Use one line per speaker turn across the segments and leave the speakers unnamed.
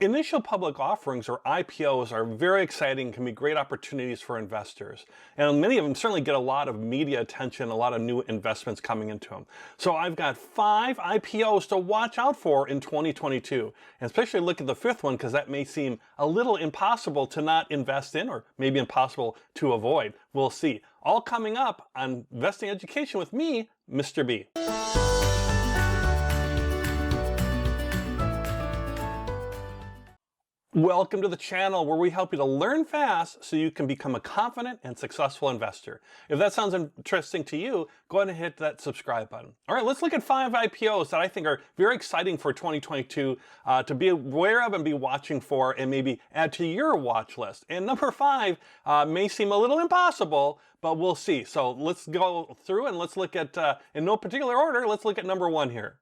Initial public offerings, or IPOs, are very exciting, can be great opportunities for investors. And many of them certainly get a lot of media attention, a lot of new investments coming into them. So I've got 5 IPOs to watch out for in 2022. And especially look at the 5th one, because that may seem a little impossible to not invest in, or maybe impossible to avoid. We'll see. All coming up on Investing Education with me, Mr. B. Welcome to the channel where we help you to learn fast so you can become a confident and successful investor. If that sounds interesting to you, go ahead and hit that subscribe button. All right, let's look at 5 IPOs that I think are very exciting for 2022 to be aware of and be watching for, and maybe add to your watch list. And number 5 may seem a little impossible, but we'll see. So let's go through and let's look at, in no particular order, let's look at number 1 here.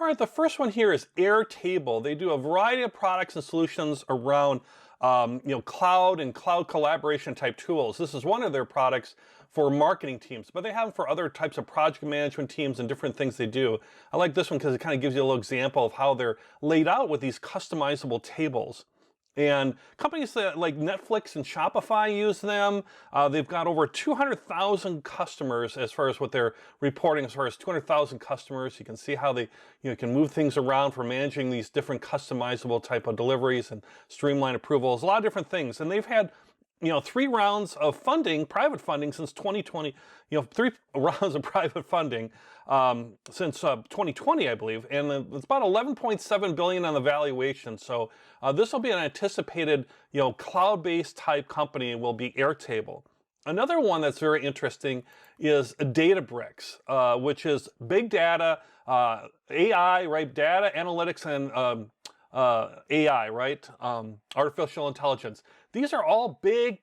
All right, the first one here is Airtable. They do a variety of products and solutions around cloud and cloud collaboration type tools. This is one of their products for marketing teams, but they have them for other types of project management teams and different things they do. I like this one because it kind of gives you a little example of how they're laid out with these customizable tables. And companies like Netflix and Shopify use them. They've got over 200,000 customers as far as what they're reporting, as far as 200,000 customers. You can see how they can move things around for managing these different customizable type of deliveries and streamline approvals, a lot of different things. And they've had 3 rounds of funding, private funding, since 2020, 3 rounds of private funding since 2020, I believe, and it's about 11.7 billion on the valuation. So this will be an anticipated, cloud-based type company, will be Airtable. Another one that's very interesting is Databricks, which is big data, AI, right? Data analytics and AI, right? Artificial intelligence. These are all big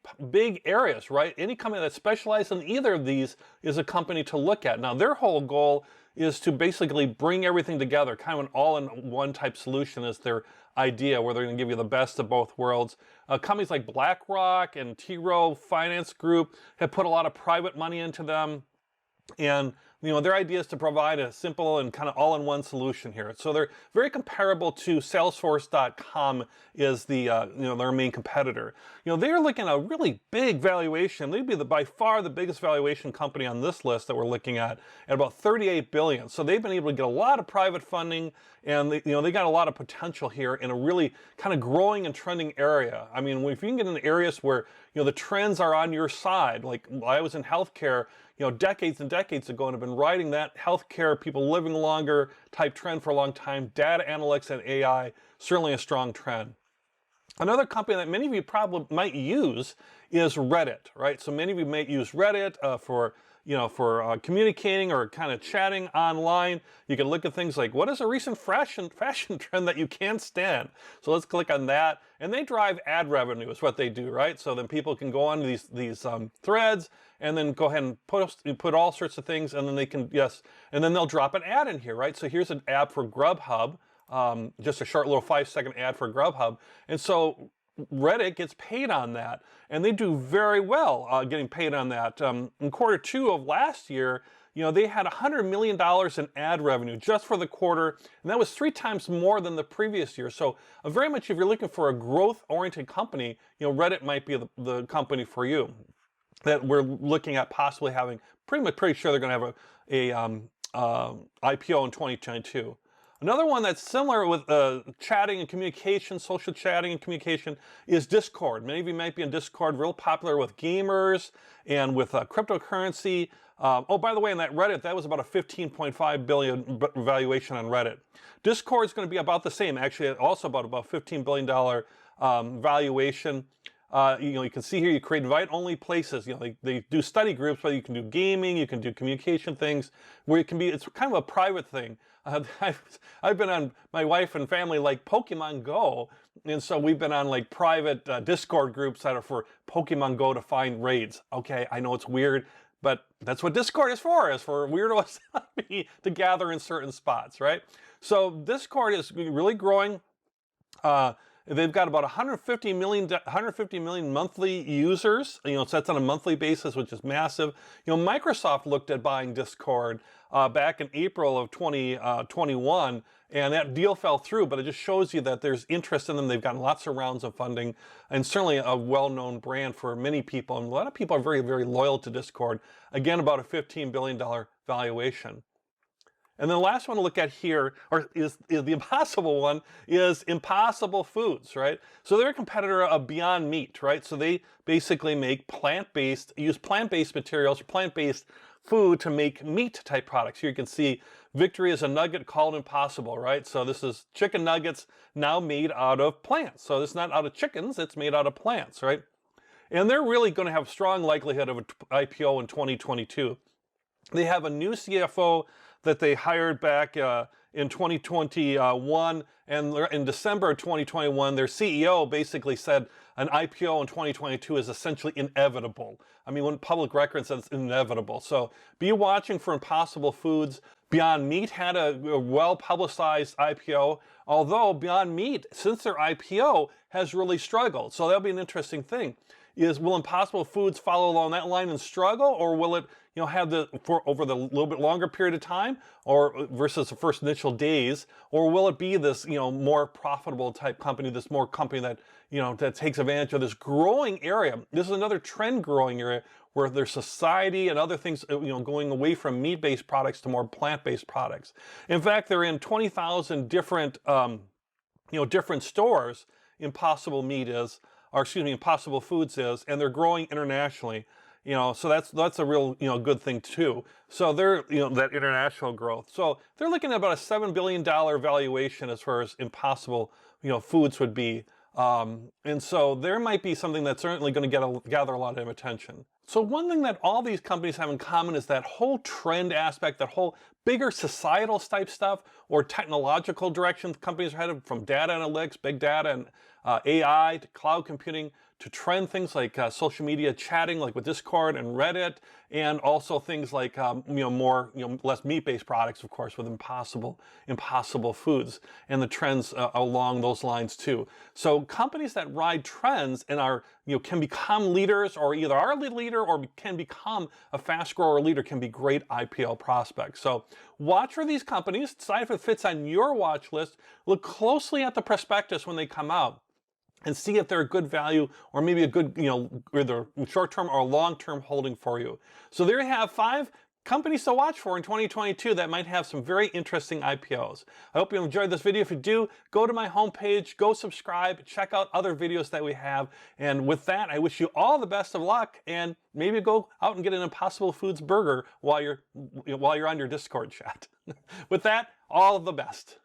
areas, right? Any company that specializes in either of these is a company to look at. Now, their whole goal is to basically bring everything together, kind of an all-in-one type solution is their idea, where they're going to give you the best of both worlds. Companies like BlackRock and T. Rowe Finance Group have put a lot of private money into them. And their idea is to provide a simple and kind of all-in-one solution here. So they're very comparable to Salesforce.com is the their main competitor. They're looking at a really big valuation. They'd be by far the biggest valuation company on this list that we're looking at about 38 billion. So they've been able to get a lot of private funding, and they got a lot of potential here in a really kind of growing and trending area. I mean, if you can get in areas where the trends are on your side, like I was in healthcare, decades and decades ago, and have been riding that healthcare, people living longer type trend for a long time. Data analytics and AI, certainly a strong trend. Another company that many of you probably might use is Reddit, right? So many of you might use Reddit for communicating or kind of chatting online. You can look at things like, what is a recent fashion trend that you can't stand? So let's click on that. And they drive ad revenue is what they do, right? So then people can go on to these threads and then go ahead and put all sorts of things, and then they can, and then they'll drop an ad in here, right? So here's an ad for Grubhub, just a short little 5-second ad for Grubhub. And so Reddit gets paid on that, and they do very well getting paid on that. In Q2 of last year, they had $100 million in ad revenue just for the quarter, and that was 3 times more than the previous year. So very much, if you're looking for a growth-oriented company, Reddit might be the company for you that we're looking at possibly having. Pretty sure they're going to have a IPO in 2022. Another one that's similar with chatting and communication, social chatting and communication, is Discord. Many of you might be in Discord, real popular with gamers and with cryptocurrency. Oh, by the way, in that Reddit, that was about a 15.5 billion valuation on Reddit. Discord is going to be about the same, actually, also about $15 billion valuation. You can see here, you create invite-only places. They do study groups, but you can do gaming, you can do communication things, where it's kind of a private thing. I've been on, my wife and family like Pokemon Go, and so we've been on like private Discord groups that are for Pokemon Go to find raids. Okay, I know it's weird, but that's what Discord is for weirdos like me to gather in certain spots, right? So Discord is really growing. They've got about 150 million monthly users. So that's on a monthly basis, which is massive. Microsoft looked at buying Discord back in April of 2021, and that deal fell through, but it just shows you that there's interest in them. They've gotten lots of rounds of funding, and certainly a well-known brand for many people, and a lot of people are very, very loyal to Discord. Again, about a $15 billion valuation. And then the last one to look at here, or is the impossible one, is Impossible Foods, right? So they're a competitor of Beyond Meat, right? So they basically make use plant-based materials, plant-based food to make meat-type products. Here you can see Victory is a nugget called Impossible, right? So this is chicken nuggets now made out of plants. So it's not out of chickens, it's made out of plants, right? And they're really going to have a strong likelihood of an IPO in 2022. They have a new CFO that they hired back in 2021, and in December of 2021, their CEO basically said an IPO in 2022 is essentially inevitable. I mean, when public record says it's inevitable. So be watching for Impossible Foods. Beyond Meat had a well-publicized IPO, although Beyond Meat, since their IPO, has really struggled. So that'll be an interesting thing. Will Impossible Foods follow along that line and struggle, or will it, have over the little bit longer period of time, or versus the first initial days, or will it be this, more profitable type company, this more company that, that takes advantage of this growing area? This is another trend growing area where there's society and other things, going away from meat-based products to more plant-based products. In fact, they're in 20,000 different, different stores. Impossible Foods is, and they're growing internationally. So that's a real, good thing too. So they're, that international growth. So they're looking at about a $7 billion valuation as far as Impossible, Foods would be. And so there might be something that's certainly going to gather a lot of attention. So one thing that all these companies have in common is that whole trend aspect, that whole bigger societal type stuff or technological direction companies are headed, from data analytics, big data, and AI to cloud computing, to trend things like social media chatting, like with Discord and Reddit, and also things like less meat-based products, of course, with Impossible Foods, and the trends along those lines too. So companies that ride trends and are can become leaders, or either are a leader or can become a fast grower leader, can be great IPO prospects. So watch for these companies, decide if it fits on your watch list, look closely at the prospectus when they come out, and see if they're a good value, or maybe a good, either short-term or long-term holding for you. So there you have 5 companies to watch for in 2022 that might have some very interesting IPOs. I hope you enjoyed this video. If you do, go to my homepage, go subscribe, check out other videos that we have. And with that, I wish you all the best of luck, and maybe go out and get an Impossible Foods burger while you're on your Discord chat. With that, all of the best.